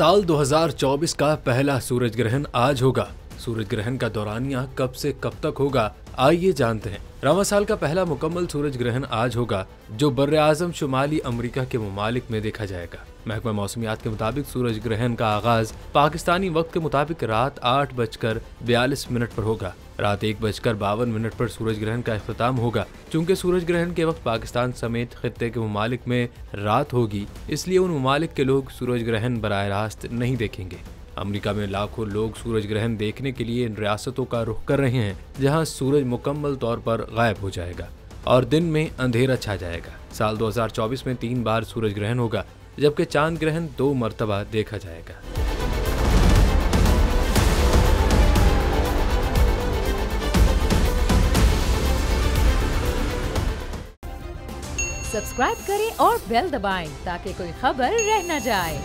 साल 2024 का पहला सूरज ग्रहण आज होगा। सूरज ग्रहण का दौरानिया कब से कब तक होगा, आइए जानते हैं। रवां साल का पहला मुकम्मल सूरज ग्रहण आज होगा, जो बर्रे आज़म शुमाली अमेरिका के ममालिक में देखा जाएगा। महकमा मौसमियात के मुताबिक सूरज ग्रहण का आगाज पाकिस्तानी वक्त के मुताबिक रात 8:42 पर होगा। रात 1:52 पर सूरज ग्रहण का इख्तिताम होगा। चूंकि सूरज ग्रहण के वक्त पाकिस्तान समेत खित्ते के ममालिक में रात होगी, इसलिए उन ममालिक के लोग सूरज ग्रहण बराह रास्त नहीं देखेंगे। अमेरिका में लाखों लोग सूरज ग्रहण देखने के लिए इन रियासतों का रुख कर रहे हैं, जहां सूरज मुकम्मल तौर पर गायब हो जाएगा और दिन में अंधेरा छा जाएगा। साल 2024 में 3 बार सूरज ग्रहण होगा, जबकि चांद ग्रहण 2 मरतबा देखा जाएगा। सब्सक्राइब करें और बेल दबाएं ताकि कोई खबर रह न जाए।